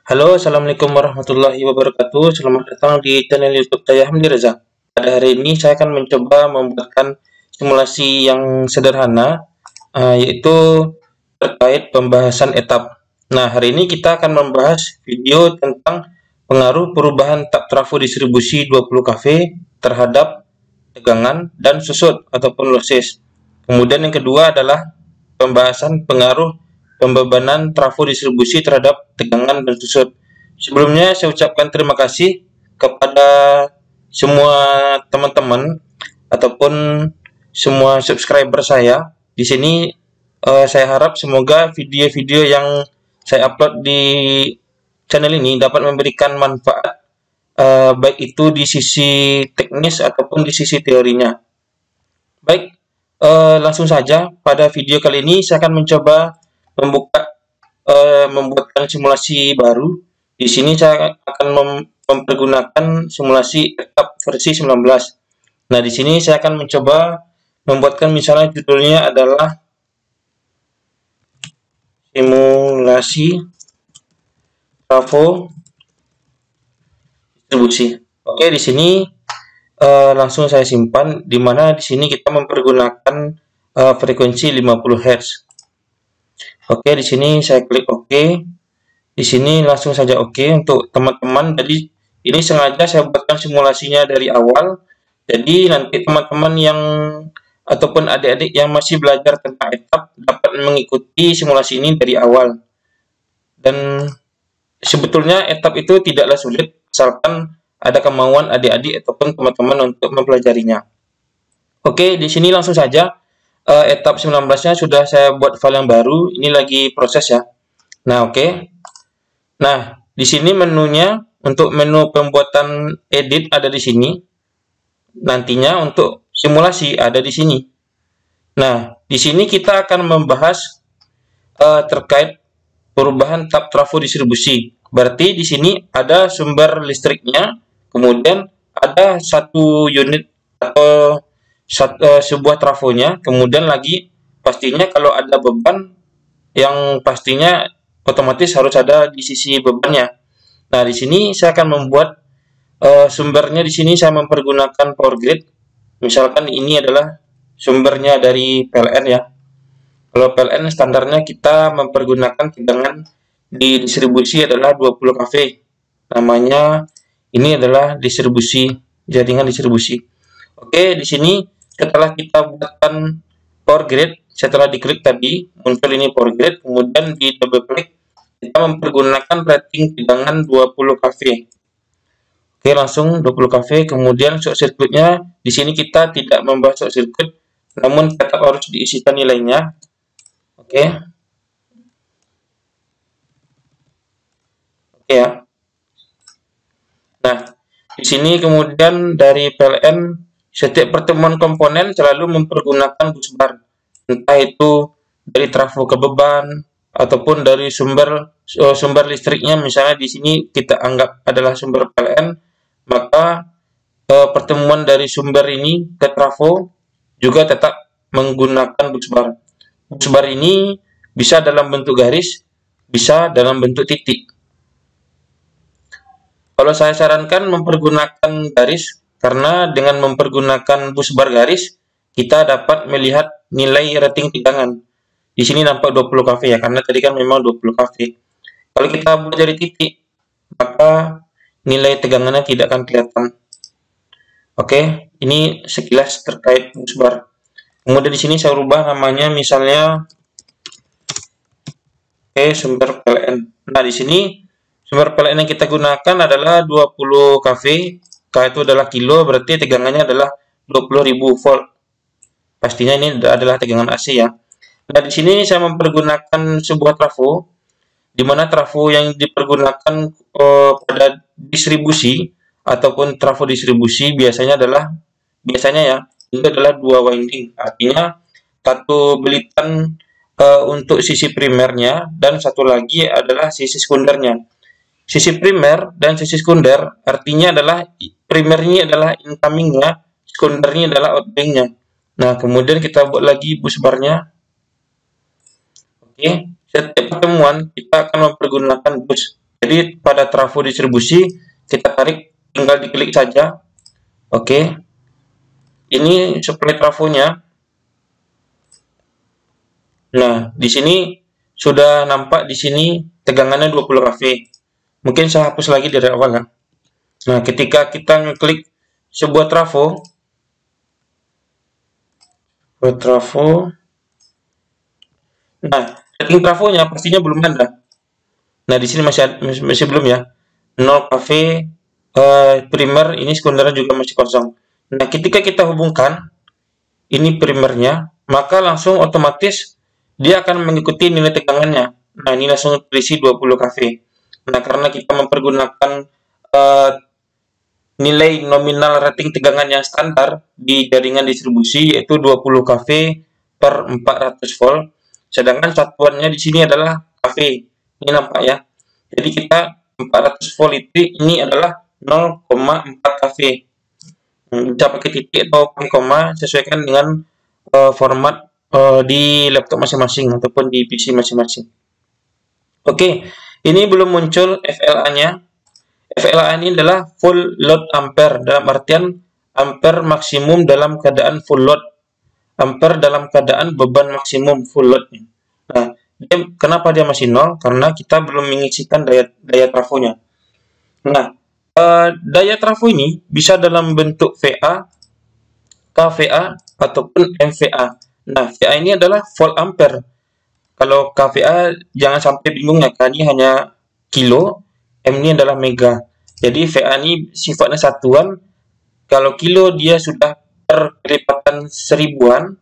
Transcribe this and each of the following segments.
Halo, Assalamualaikum warahmatullahi wabarakatuh. Selamat datang di channel YouTube saya Hamdi Reza. Pada hari ini saya akan mencoba membuatkan simulasi yang sederhana, yaitu terkait pembahasan etap. Nah, hari ini kita akan membahas video tentang pengaruh perubahan tap trafo distribusi 20 kV terhadap tegangan dan susut ataupun losses. Kemudian yang kedua adalah pembahasan pengaruh pembebanan trafo distribusi terhadap tegangan dan susut. Sebelumnya saya ucapkan terima kasih kepada semua teman-teman ataupun semua subscriber saya. Di sini saya harap semoga video-video yang saya upload di channel ini dapat memberikan manfaat baik itu di sisi teknis ataupun di sisi teorinya. Baik, langsung saja pada video kali ini saya akan mencoba membuatkan simulasi baru. Di sini saya akan mempergunakan simulasi etap versi 19. Nah, di sini saya akan mencoba membuatkan, misalnya judulnya adalah simulasi trafo distribusi. Oke, di sini langsung saya simpan, di mana di sini kita mempergunakan frekuensi 50 Hz. Oke, di sini saya klik OK. Di sini langsung saja OK untuk teman-teman. Jadi ini sengaja saya buatkan simulasinya dari awal. Jadi nanti teman-teman yang ataupun adik-adik yang masih belajar tentang etap dapat mengikuti simulasi ini dari awal. Dan sebetulnya etap itu tidaklah sulit, asalkan ada kemauan adik-adik ataupun teman-teman untuk mempelajarinya. Oke, di sini langsung saja. Etap 19-nya sudah saya buat file yang baru. Ini lagi proses ya. Nah, oke. Nah, di sini menunya, untuk menu pembuatan edit ada di sini. Nantinya untuk simulasi ada di sini. Nah, di sini kita akan membahas terkait perubahan tap trafo distribusi. Berarti di sini ada sumber listriknya, kemudian ada satu unit atau sebuah trafonya, kemudian lagi pastinya kalau ada beban yang pastinya otomatis harus ada di sisi bebannya. Nah, di sini saya akan membuat sumbernya. Di sini saya mempergunakan power grid. Misalkan ini adalah sumbernya dari PLN ya. Kalau PLN standarnya kita mempergunakan tegangan di distribusi adalah 20 kV. Namanya ini adalah distribusi, jaringan distribusi. Oke, di sini setelah kita buatkan power grid, setelah diklik tadi muncul ini power grid, kemudian di double klik kita mempergunakan rating tegangan 20 kV. Oke, langsung 20 kV. Kemudian short circuitnya di sini kita tidak membahas short circuit, namun tetap harus diisikan nilainya. Oke. Oke ya. Nah, di sini kemudian dari PLN, setiap pertemuan komponen selalu mempergunakan bus bar, entah itu dari trafo ke beban ataupun dari sumber listriknya. Misalnya di sini kita anggap adalah sumber PLN, maka pertemuan dari sumber ini ke trafo juga tetap menggunakan bus bar. Bus bar ini bisa dalam bentuk garis, bisa dalam bentuk titik. Kalau saya sarankan mempergunakan garis, karena dengan mempergunakan bus bar garis, kita dapat melihat nilai rating tegangan. Di sini nampak 20 kV ya, karena tadi kan memang 20 kV. Kalau kita buat dari titik, maka nilai tegangannya tidak akan kelihatan. Oke, ini sekilas terkait bus bar. Kemudian di sini saya ubah namanya, misalnya sumber PLN. Nah, di sini sumber PLN yang kita gunakan adalah 20 kV. K itu adalah kilo, berarti tegangannya adalah 20.000 volt. Pastinya ini adalah tegangan AC ya. Nah, di sini saya mempergunakan sebuah trafo, di mana trafo yang dipergunakan pada distribusi ataupun trafo distribusi biasanya ya, itu adalah 2 winding. Artinya satu belitan untuk sisi primernya dan satu lagi adalah sisi sekundernya. Sisi primer dan sisi sekunder artinya adalah primernya adalah incomingnya, sekundernya adalah outgoingnya. Nah, kemudian kita buat lagi bus barnya. Oke, setiap pertemuan kita akan mempergunakan bus. Jadi pada trafo distribusi kita tarik, tinggal diklik saja. Oke. Ini supply trafonya. Nah, di sini sudah nampak di sini tegangannya 20 kV. Mungkin saya hapus lagi dari awal ya. Nah, ketika kita ngeklik sebuah trafo, nah, rating trafonya pastinya belum ada. Nah, di sini masih belum ya. 0 kV primer, ini sekundernya juga masih kosong. Nah, ketika kita hubungkan ini primernya, maka langsung otomatis dia akan mengikuti nilai tegangannya. Nah, ini langsung terisi 20 kV. Nah, karena kita mempergunakan nilai nominal rating tegangan yang standar di jaringan distribusi, yaitu 20 kV per 400 volt. Sedangkan satuannya di sini adalah kV. Ini nampak ya. Jadi kita 400 volt itu ini adalah 0,4 kV. Bisa pakai titik atau pakai koma, sesuaikan dengan format di laptop masing-masing ataupun di PC masing-masing. Oke, ini belum muncul FLA-nya. FLA ini adalah full load ampere, dalam artian ampere maksimum dalam keadaan full load, ampere dalam keadaan beban maksimum full load. Nah, kenapa dia masih 0? Karena kita belum mengisikan daya trafonya. Nah, daya trafo ini bisa dalam bentuk VA, kVA, ataupun MVA. Nah, VA ini adalah volt ampere. Kalau kVA jangan sampai bingung ya, ini hanya kilo, M ini adalah mega. Jadi VA ini sifatnya satuan. Kalau kilo dia sudah per kelipatan seribuan,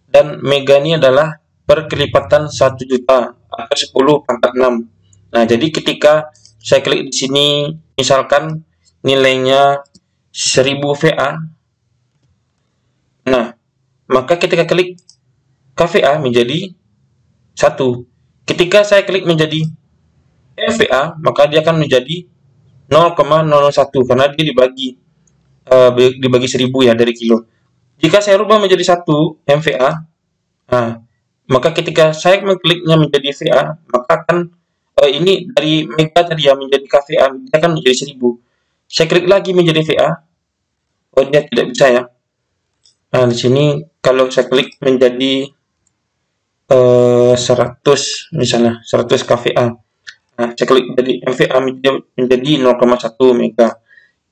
dan mega ini adalah per kelipatan 1 juta atau 10 pangkat 6. Nah, jadi ketika saya klik di sini, misalkan nilainya 1000 VA. Nah, maka ketika klik kVA menjadi 1. Ketika saya klik menjadi MVA, maka dia akan menjadi 0,001 karena dia dibagi 1000 ya dari kilo. Jika saya rubah menjadi 1 MVA, nah, maka ketika saya mengkliknya menjadi VA, maka akan ini dari mega tadi ya menjadi kVA, dia akan menjadi 1000. Saya klik lagi menjadi VA, oh dia tidak bisa ya. Nah, di sini kalau saya klik menjadi 100 misalnya, 100 kVA. Nah, saya klik menjadi MVA menjadi 0,1 mega.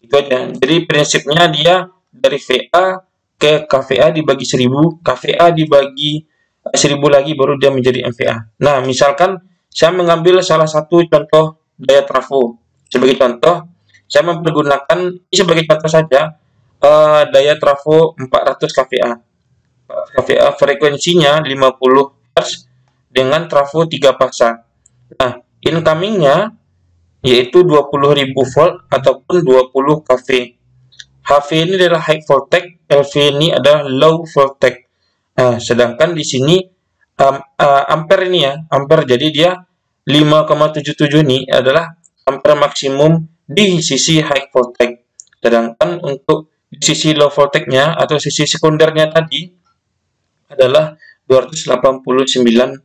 Itu aja. Jadi prinsipnya dia dari VA ke kVA dibagi 1000, kVA dibagi 1000 lagi baru dia menjadi MVA. Nah, misalkan saya mengambil salah satu contoh daya trafo. Sebagai contoh, saya mempergunakan ini sebagai contoh saja daya trafo 400 kVA. kVA frekuensinya 50 Hz dengan trafo 3 pasang. Nah, incomingnya yaitu 20.000 volt ataupun 20 kV. HV ini adalah high voltage, LV ini adalah low voltage. Nah, sedangkan di sini ampere ini ya, ampere, jadi dia 5,77 ini adalah ampere maksimum di sisi high voltage. Sedangkan untuk di sisi low voltage-nya atau sisi sekundernya tadi adalah 289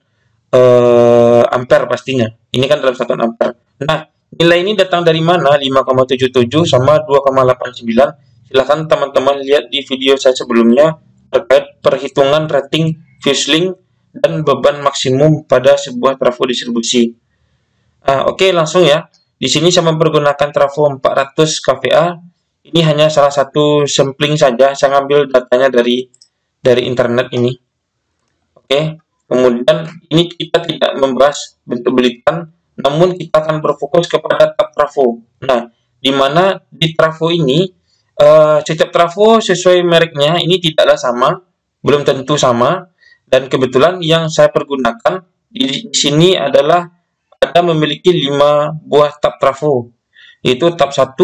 ampere pastinya. Ini kan dalam satuan ampere. Nah, nilai ini datang dari mana? 5,77 sama 2,89. Silahkan teman-teman lihat di video saya sebelumnya terkait perhitungan rating fuse link dan beban maksimum pada sebuah trafo distribusi. Oke, langsung ya. Di sini saya mempergunakan trafo 400 kVA. Ini hanya salah satu sampling saja. Saya ngambil datanya dari internet ini. Oke. Kemudian ini kita tidak membahas bentuk belikan, namun kita akan berfokus kepada tab trafo. Nah, di mana di trafo ini setiap trafo sesuai mereknya ini tidaklah sama, belum tentu sama. Dan kebetulan yang saya pergunakan di sini adalah ada memiliki 5 buah tab trafo, yaitu tab 1,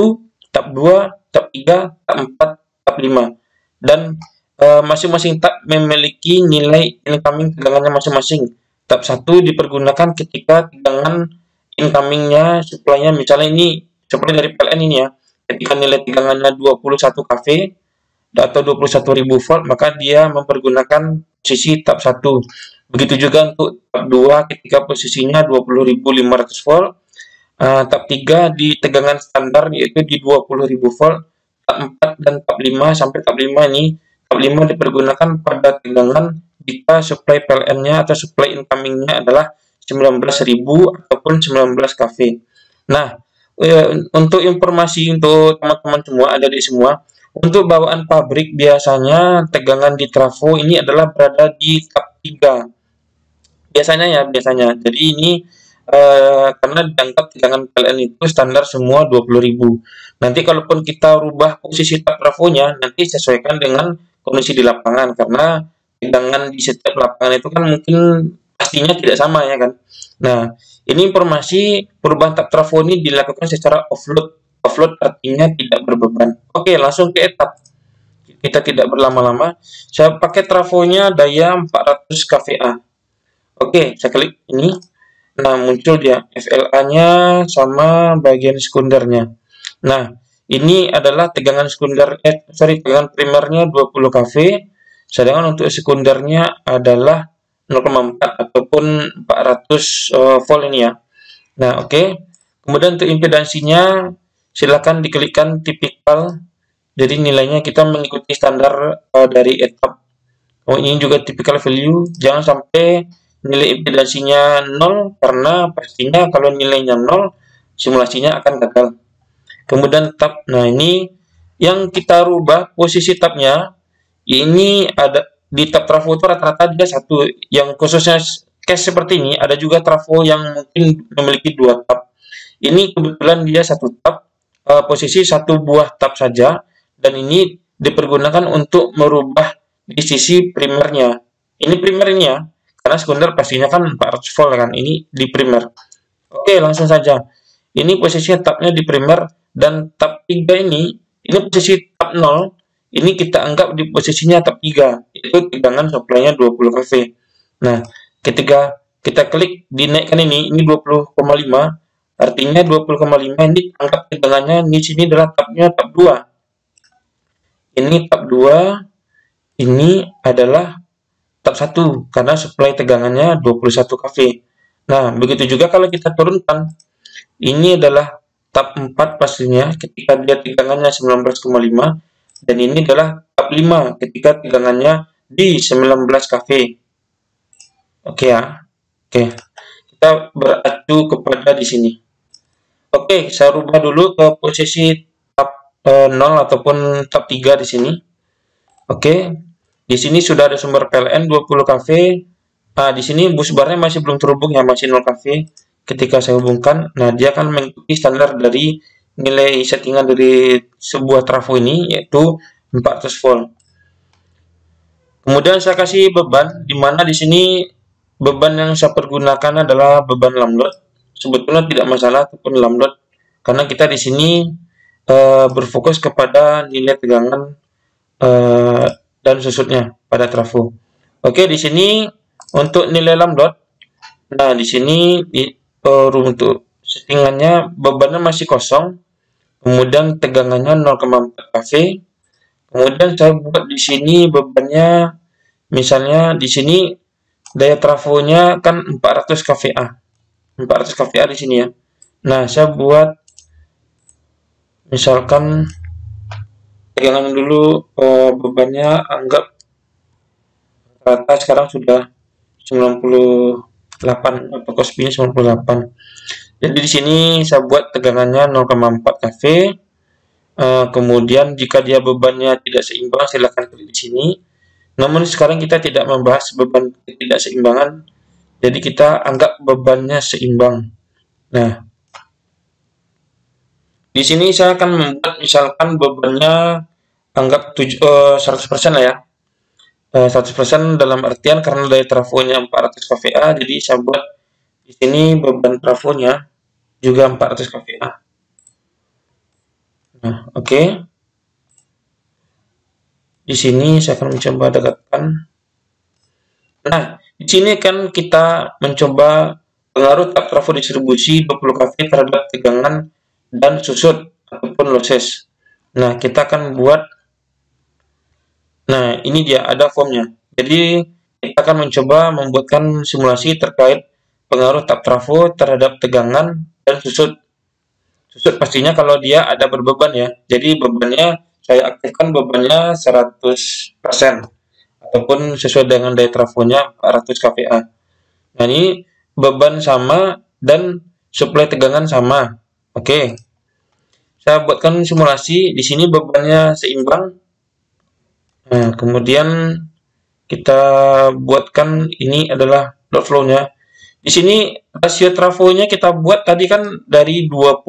tab 2, tab 3, tab 4, tab 5. Dan masing-masing tab memiliki nilai incoming tegangannya masing-masing. Tab 1 dipergunakan ketika tegangan incomingnya supply-nya, misalnya ini supply dari PLN ini ya, ketika nilai tegangannya 21 kV atau 21.000 volt, maka dia mempergunakan posisi tab 1. Begitu juga untuk tab 2 ketika posisinya 20.500 volt Tab 3 di tegangan standar yaitu di 20.000 volt. Tab 4 dan tab 5 sampai tab 5 ini. Tab 5 dipergunakan pada tegangan jika supply PLN-nya atau supply incoming-nya adalah 19.000 ataupun 19 kV. Nah, untuk informasi untuk teman-teman semua, ada di semua, untuk bawaan pabrik biasanya tegangan di trafo ini adalah berada di tab 3. Biasanya. Jadi ini karena dianggap tegangan PLN itu standar semua 20.000. Nanti kalaupun kita rubah posisi tab trafonya, nanti sesuaikan dengan kondisi di lapangan, karena tegangan di setiap lapangan itu kan mungkin pastinya tidak sama ya kan. Nah, ini informasi perubahan tab trafo ini dilakukan secara offload. Offload artinya tidak berbeban. Oke, langsung ke etap. Kita tidak berlama-lama. Saya pakai trafonya daya 400 kVA. Oke, saya klik ini. Nah, muncul dia FLA-nya sama bagian sekundernya. Nah, ini adalah tegangan sekunder, tegangan primernya 20 kV, sedangkan untuk sekundernya adalah 0,4 ataupun 400 volt ini ya. Nah, oke. Kemudian untuk impedansinya, silakan diklikkan tipikal. Jadi nilainya kita mengikuti standar dari etap. Oh, ini juga typical value, jangan sampai nilai impedansinya 0, karena pastinya kalau nilainya 0, simulasinya akan gagal. Kemudian tab, nah ini yang kita rubah posisi tabnya, ini ada di tab trafo itu rata-rata dia satu, yang khususnya case seperti ini, ada juga trafo yang mungkin memiliki 2 tab. Ini kebetulan dia satu tab, posisi satu buah tab saja, dan ini dipergunakan untuk merubah di sisi primernya. Ini primernya, karena sekunder pastinya kan 400 volt kan, ini di primer. Oke, langsung saja. Ini posisi tabnya di primer, dan tab 3 ini posisi tab 0, ini kita anggap di posisinya tab 3, itu tegangan supply-nya 20 kV. Nah, ketika kita klik dinaikkan ini 20,5, artinya 20,5 ini anggap tegangannya di sini adalah tabnya tab 2. Ini tab 2, ini adalah tab 1 karena supply tegangannya 21 kV. Nah, begitu juga kalau kita turunkan. Ini adalah tab 4 pastinya ketika dia tegangannya 19,5, dan ini adalah tab 5 ketika tegangannya di 19 kV. Oke ya. Oke. Kita beracu kepada di sini. Oke, saya rubah dulu ke posisi tab 0 ataupun tab 3 di sini. Oke. Di sini sudah ada sumber PLN 20 kV. Di sini bus barnya masih belum terhubung ya, masih 0 kV. Ketika saya hubungkan, nah dia akan mengikuti standar dari nilai settingan dari sebuah trafo ini, yaitu 400 volt. Kemudian saya kasih beban, di mana di sini beban yang saya pergunakan adalah beban lamlot. Sebetulnya tidak masalah ataupun lamlot, karena kita di sini berfokus kepada nilai tegangan dan susutnya pada trafo. Oke, di sini untuk nilai lamdot, nah di sini untuk settingannya bebannya masih kosong, kemudian tegangannya 0,4 kV. Kemudian saya buat di sini bebannya, misalnya di sini daya trafonya kan 400 kVA, 400 kVA di sini ya. Nah, saya buat misalkan tegangan dulu, bebannya anggap rata sekarang sudah 98 atau cosp-nya 98. Jadi di sini saya buat tegangannya 0,4 kV. Kemudian jika dia bebannya tidak seimbang, silakan klik di sini. Namun sekarang kita tidak membahas beban ketidakseimbangan, jadi kita anggap bebannya seimbang. Nah, di sini saya akan membuat misalkan bebannya anggap 100% lah ya. 100% dalam artian karena daya trafonya 400 kVA, jadi saya buat di sini beban trafonya juga 400 kVA. Nah, oke. Di sini saya akan mencoba dekatkan. Nah, di sini kan kita mencoba pengaruh tab trafo distribusi 20 kV terhadap tegangan dan susut ataupun losses. Nah, kita akan buat, nah ini dia ada formnya. Jadi kita akan mencoba membuatkan simulasi terkait pengaruh tab trafo terhadap tegangan dan susut susut pastinya kalau dia ada berbeban ya. Jadi bebannya saya aktifkan bebannya 100% ataupun sesuai dengan daya trafonya 400 kVA. Nah, ini beban sama dan suplai tegangan sama. Oke. Saya buatkan simulasi, di sini bebannya seimbang. Nah, kemudian kita buatkan ini adalah load flow-nya. Di sini rasio trafonya kita buat tadi kan dari 20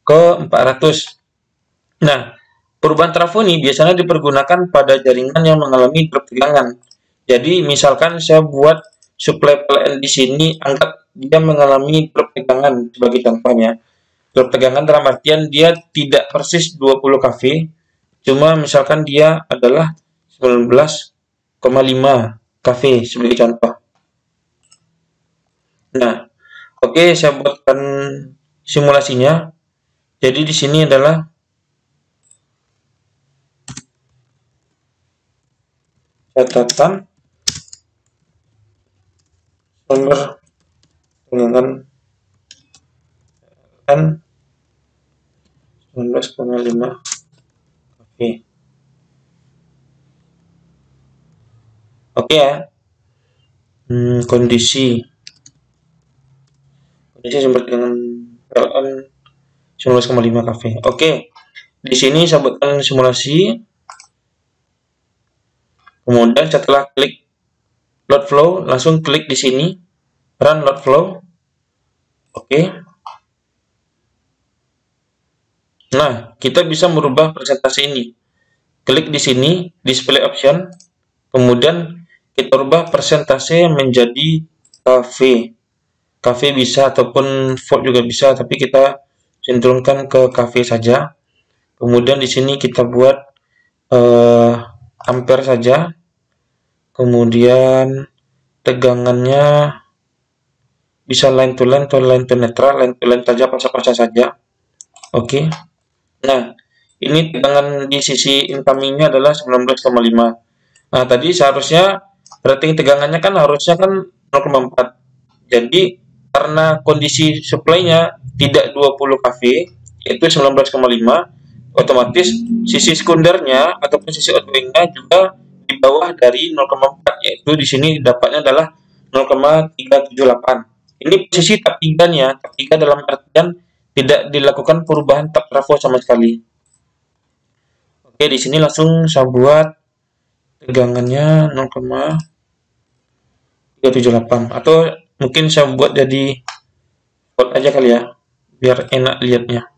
ke 400. Nah, perubahan trafo ini biasanya dipergunakan pada jaringan yang mengalami drop tegangan. Jadi, misalkan saya buat suplai PLN di sini, anggap dia mengalami drop tegangan sebagai contohnya. Drop tegangan dalam artian dia tidak persis 20 kV, cuma misalkan dia adalah 19,5 kV sebagai contoh. Nah, oke, saya buatkan simulasinya. Jadi di sini adalah catatan sumber tegangan N 19,5 kV. Oke ya. Kondisi sumber tegangan PLN 19,5 kV. Oke. Di sini saya buatkan simulasi. Kemudian setelah klik load flow, langsung klik di sini run load flow. Oke. Nah, kita bisa merubah persentase ini. Klik di sini display option, kemudian kita rubah persentase menjadi kV. kV bisa ataupun volt juga bisa, tapi kita cenderungkan ke kV saja. Kemudian di sini kita buat ampere saja. Kemudian tegangannya bisa line to line atau line to neutral, line to line saja, pasang-pasang saja. Oke. Nah, ini tegangan di sisi incomingnya adalah 19,5. Nah, tadi seharusnya rating tegangannya kan harusnya kan 0,4. Jadi, karena kondisi supply-nya tidak 20 kV, yaitu 19,5, otomatis sisi sekundernya ataupun sisi outgoing-nya juga di bawah dari 0,4, yaitu di sini dapatnya adalah 0,378. Ini posisi tab 3-nya, tab 3 dalam artian tidak dilakukan perubahan tab trafo sama sekali. Oke, di sini langsung saya buat tegangannya 0,378 atau mungkin saya buat jadi volt aja kali ya, biar enak lihatnya.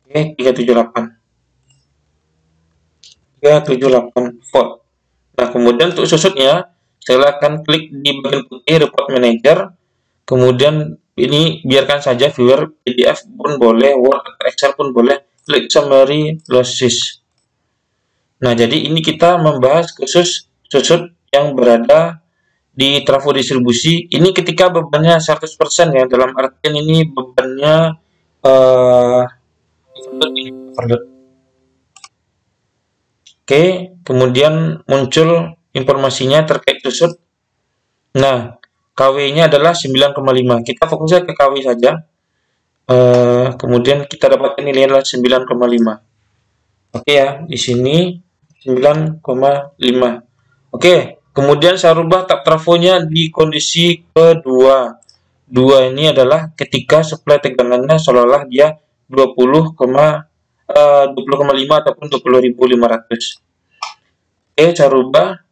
Oke, 378 volt. Nah, kemudian untuk susutnya, silakan klik di bagian putih report manager. Kemudian ini biarkan saja viewer PDF pun boleh, Word, Excel pun boleh. Klik summary losses. Nah, jadi ini kita membahas khusus susut yang berada di trafo distribusi. Ini ketika bebannya 100% ya, dalam artian ini bebannya overload. Oke, kemudian muncul informasinya terkait susut. Nah, KW-nya adalah 9,5. Kita fokusnya ke KW saja. Kemudian kita dapatkan nilai adalah 9,5. Oke ya, di sini 9,5. Oke, kemudian saya rubah tab trafonya di kondisi kedua. 2 ini adalah ketika suplai tegangannya seolah-olah dia 20,5 ataupun 20.500. Oke, saya rubah.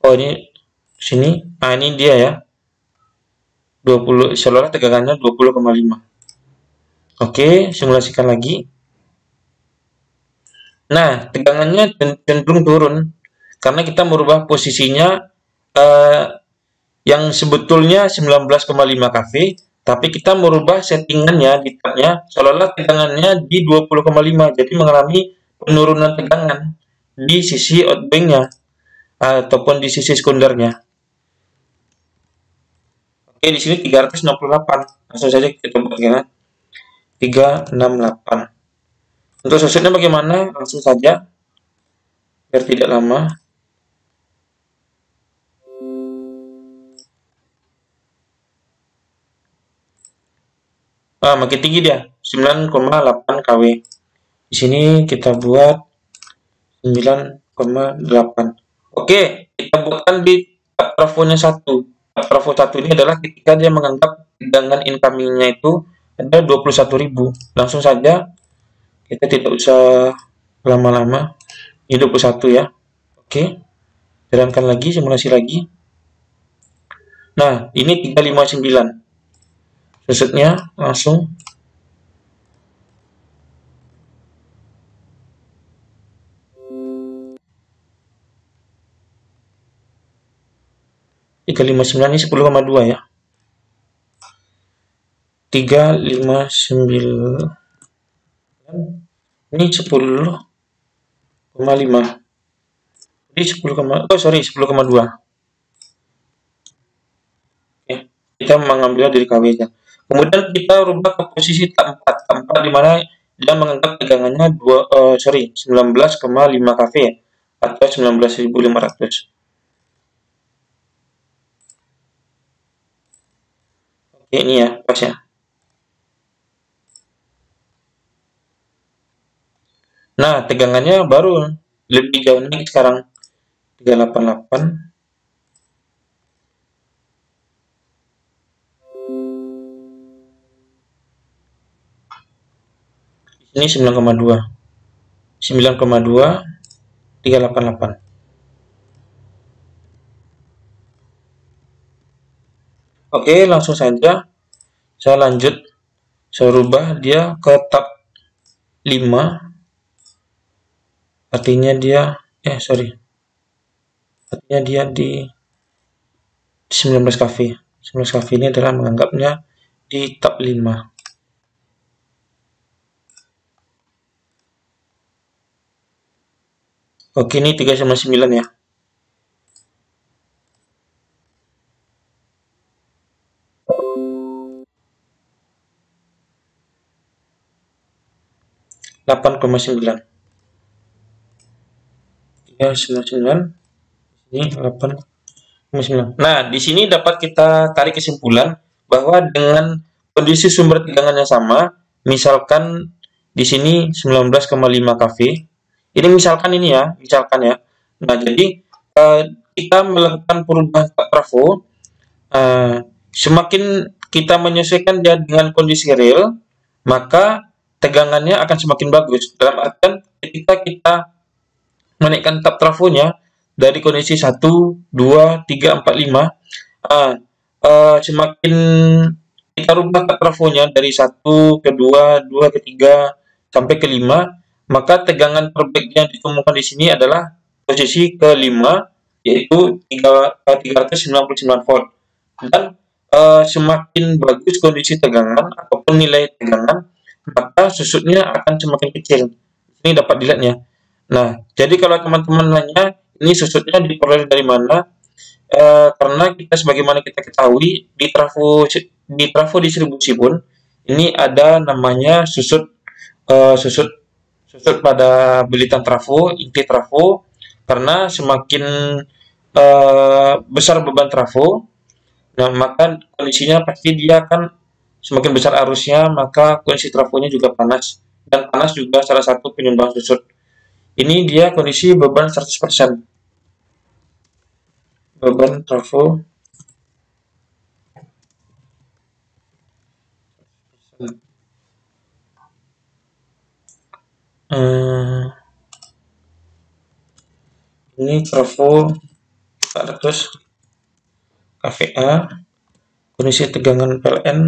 Oh, ini sini. Nah, ini dia ya. 20 seolah tegangannya 20,5. Oke, simulasikan lagi. Nah, tegangannya cenderung turun karena kita merubah posisinya yang sebetulnya 19,5 kV, tapi kita merubah settingannya di tabnya seolah-olah tegangannya di 20,5, jadi mengalami penurunan tegangan di sisi outgoing-nya ataupun di sisi sekundernya. Oke, di sini 368. Langsung saja kita buat gimana? 368. Untuk susutnya bagaimana? Langsung saja biar tidak lama. makin tinggi dia, 9,8 kW. Di sini kita buat 9,8. Oke, kita buatkan di tab trafonya 1. Tab trafo 1 ini adalah ketika dia menganggap tegangan incoming-nya itu ada 21.000. Langsung saja, kita tidak usah lama-lama. Ini 21 ya. Oke, jalankan lagi, simulasi lagi. Nah, ini 359. Susutnya langsung 359 ini 10,2 ya. 359 ini 10,5. Jadi 10,2. Oke, kita mengambil dari KW nya. Kemudian kita rubah ke posisi tab 4, di mana dia menganggap tegangannya 19,5 kV ya, atau 19.500. Oke, ini ya pas ya. Nah, tegangannya baru lebih jauh naik sekarang, 388. Ini 9,2. 9,2 388. Oke, langsung saja saya lanjut. Saya rubah dia ke tab 5. Artinya dia artinya dia di 19 kV. 19 kV ini adalah menganggapnya di tab 5. Oke, ini 3,9 ya. Delapan koma sembilan. 3,9. Ini 8,9. Nah, di sini dapat kita tarik kesimpulan bahwa dengan kondisi sumber tegangan yang sama, misalkan di sini 19,5 kV. Ini misalkan ya. Nah, jadi kita melakukan perubahan trafo, semakin kita menyesuaikan dia dengan kondisi real, maka tegangannya akan semakin bagus. Dalam artian ketika kita menaikkan tab trafonya dari kondisi 1, 2, 3, 4, 5, semakin kita rubah tab trafonya dari 1 ke 2, 2 ke 3 sampai ke 5, maka tegangan terbaik yang ditemukan di sini adalah posisi ke-5, yaitu 399 volt. Dan semakin bagus kondisi tegangan ataupun nilai tegangan, maka susutnya akan semakin kecil. Ini dapat dilihatnya. Nah, jadi kalau teman-teman nanya, ini susutnya diperoleh dari mana? Karena kita sebagaimana kita ketahui, di trafo distribusi pun, ini ada namanya susut pada bilitan trafo, inti trafo, karena semakin besar beban trafo, nah maka kondisinya pasti dia akan semakin besar arusnya, maka kondisi trafonya juga panas, dan panas juga salah satu penyumbang susut. Ini dia kondisi beban 100%. Beban trafo ini trafo 400 kVA, kondisi tegangan PLN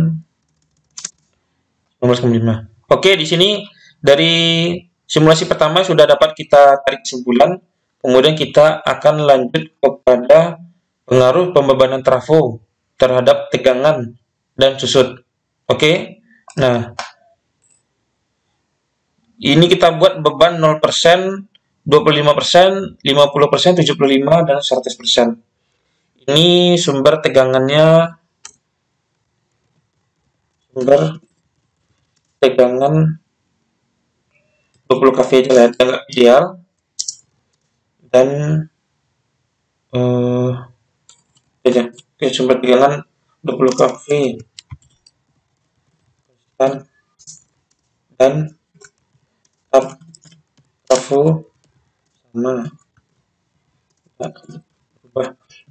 19,5. Oke, di sini dari simulasi pertama sudah dapat kita tarik kesimpulan. Kemudian kita akan lanjut kepada pengaruh pembebanan trafo terhadap tegangan dan susut. Oke. Nah, ini kita buat beban 0%, 25%, 50%, 75, dan 100%. Ini sumber tegangan 20 kV aja lah, agak ideal. Dan sumber tegangan 20 kV. dan tab trafo sama.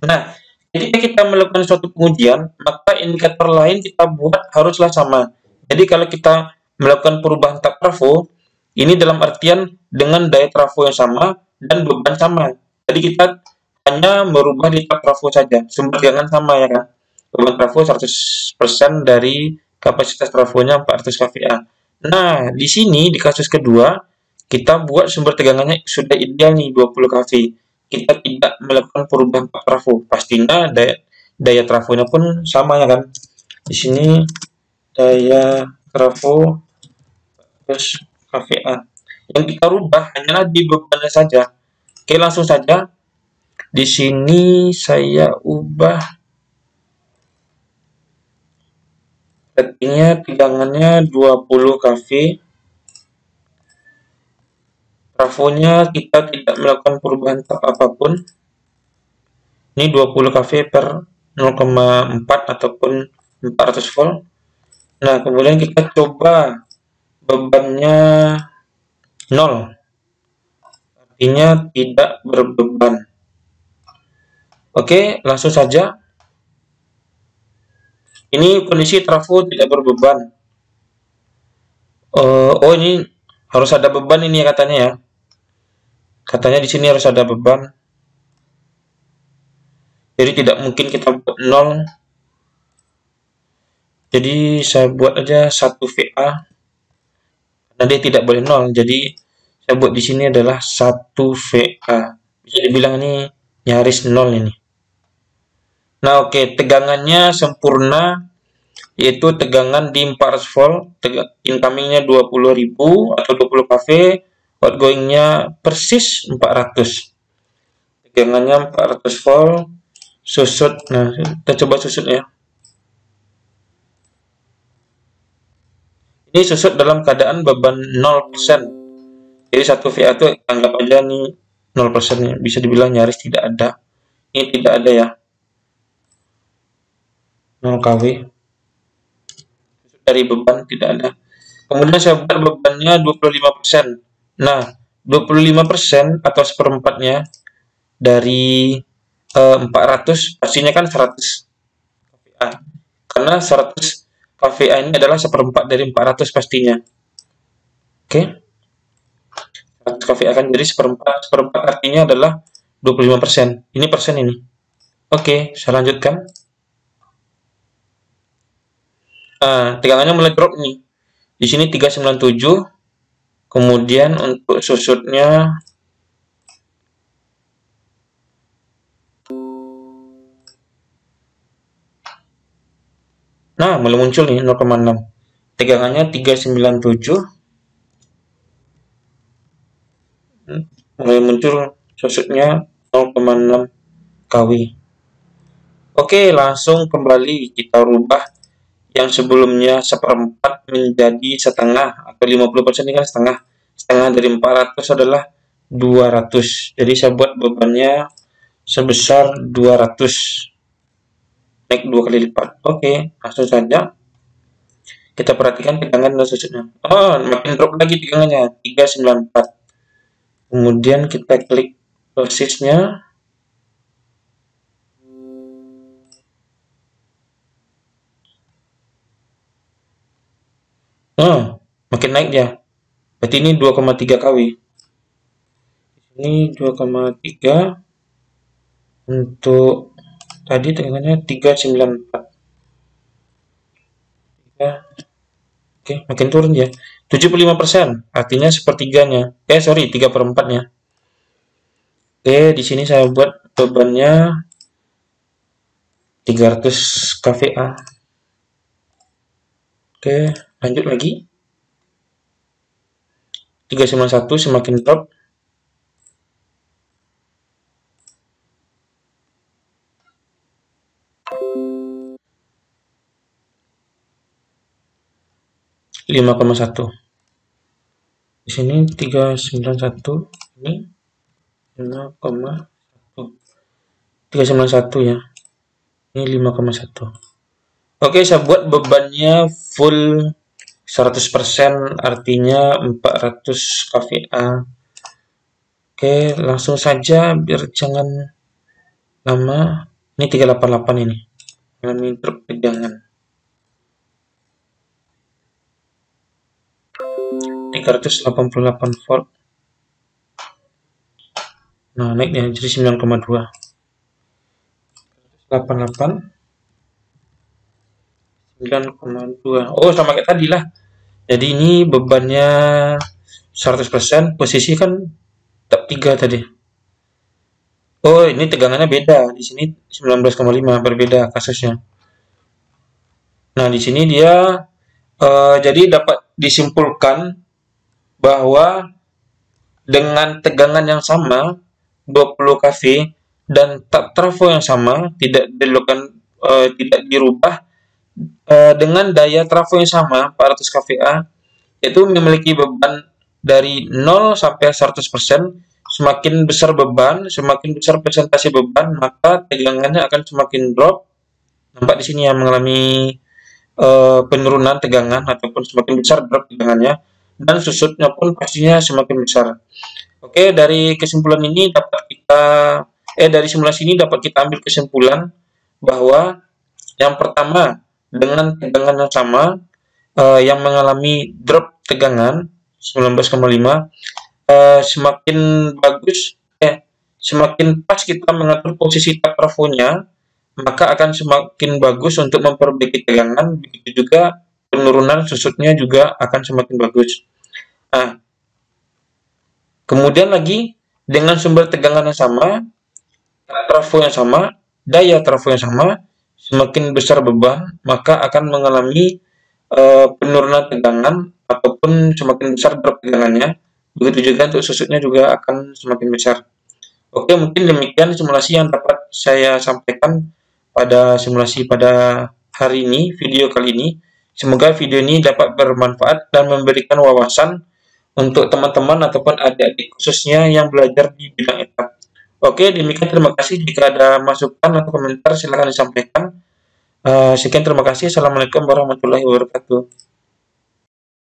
Nah, ketika kita melakukan suatu pengujian, maka indikator lain kita buat haruslah sama. Jadi kalau kita melakukan perubahan tab trafo, ini dalam artian dengan daya trafo yang sama dan beban sama. Jadi kita hanya merubah di tab trafo saja, sumber tegangan sama ya kan. Beban trafo 100% dari kapasitas trafonya 400 kVA. Nah, di sini di kasus kedua, kita buat sumber tegangannya sudah ideal nih 20 kV. Kita tidak melakukan perubahan trafo. Pastinya daya trafonya pun sama ya kan. Di sini daya trafo plus kVA. Yang kita rubah hanyalah di bebannya saja. Oke, langsung saja. Di sini saya ubah ratingnya, tegangannya 20 kV. Trafonya kita tidak melakukan perubahan tab apapun. Ini 20 kV per 0,4 ataupun 400 volt. Nah, kemudian kita coba bebannya 0. Artinya tidak berbeban. Oke, langsung saja. Ini kondisi trafo tidak berbeban. Oh, ini harus ada beban ini ya katanya ya. Katanya di sini harus ada beban. Jadi tidak mungkin kita buat 0. Jadi saya buat aja 1 VA. Karena dia tidak boleh 0. Jadi saya buat di sini adalah 1 VA. Bisa dibilang ini nyaris 0 ini. Nah, oke, tegangannya sempurna, yaitu tegangan di 400 volt, incomingnya 20.000 atau 20 kV, outgoingnya persis 400. Tegangannya 400 volt, susut. Nah, kita coba susut ya. Ini susut dalam keadaan beban 0%. Jadi 1 VA itu anggap aja nih 0%, bisa dibilang nyaris tidak ada. Ini tidak ada ya. 0 kW dari beban tidak ada. Kemudian saya buat bebannya 25%. Nah, 25% atau seperempatnya dari 400 pastinya kan 100 kVA. Karena 100 kVA ini adalah seperempat dari 400 pastinya. Oke. 100 kVA kan jadi seperempat artinya adalah 25%. Ini persen ini. Oke, saya lanjutkan. Tegangannya mulai drop nih. Di sini 397. Kemudian untuk susutnya mulai muncul nih 0,6. Tegangannya 397. Mulai muncul susutnya 0,6 kW. Oke, langsung kembali kita rubah yang sebelumnya seperempat menjadi setengah atau 50% ini kan setengah. Setengah dari 400 adalah 200. Jadi saya buat bebannya sebesar 200. Naik 2 kali lipat. Oke, langsung saja. Kita perhatikan tegangan dan susutnya. Oh, makin drop lagi tegangannya. 394. Kemudian kita klik dosisnya. Makin naik dia. Berarti ini 2,3 kW. Ini 2,3. Untuk tadi tegangannya 394. Oke, makin turun ya. 75%, artinya sepertiganya. 3/4-nya. Oke, di sini saya buat bebannya 300 kVA. Oke, lanjut lagi. 391 semakin drop. ,1. Di sini 391, ini 5,1. 391 ya. Ini 5,1. Oke, saya buat bebannya full 100% artinya 400 kVA. Oke, langsung saja biar jangan lama. Ini 388 ini. Mengalami drop tegangan. 388 volt. Nah, naiknya jadi 9,2. 88 9,2. Oh, sama kayak tadi lah. Jadi ini bebannya 100%, posisi kan tab 3 tadi. Oh, ini tegangannya beda. Di sini 19,5, berbeda kasusnya. Nah, di sini dia jadi dapat disimpulkan bahwa dengan tegangan yang sama 20 kV dan tab trafo yang sama, tidak dirubah, dengan daya trafo yang sama 400 kVA, itu memiliki beban dari 0 sampai 100%. Semakin besar beban, semakin besar persentase beban, maka tegangannya akan semakin drop. Nampak di sini yang mengalami penurunan tegangan ataupun semakin besar drop tegangannya, dan susutnya pun pastinya semakin besar. Oke, dari kesimpulan ini dari simulasi ini dapat kita ambil kesimpulan bahwa yang pertama, dengan tegangan yang sama yang mengalami drop tegangan 19,5, semakin bagus, semakin pas kita mengatur posisi tab trafonya, maka akan semakin bagus untuk memperbaiki tegangan. Begitu juga penurunan susutnya juga akan semakin bagus. Nah, kemudian lagi dengan sumber tegangan yang sama, trafo yang sama, daya trafo yang sama, semakin besar beban, maka akan mengalami penurunan tegangan ataupun semakin besar drop tegangannya. Begitu juga untuk susutnya juga akan semakin besar. Oke, mungkin demikian simulasi yang dapat saya sampaikan pada simulasi pada hari ini, video kali ini. Semoga video ini dapat bermanfaat dan memberikan wawasan untuk teman-teman ataupun adik-adik khususnya yang belajar di bidang etap. Oke, demikian, terima kasih. Jika ada masukan atau komentar, silakan disampaikan. Sekian, terima kasih. Assalamualaikum warahmatullahi wabarakatuh.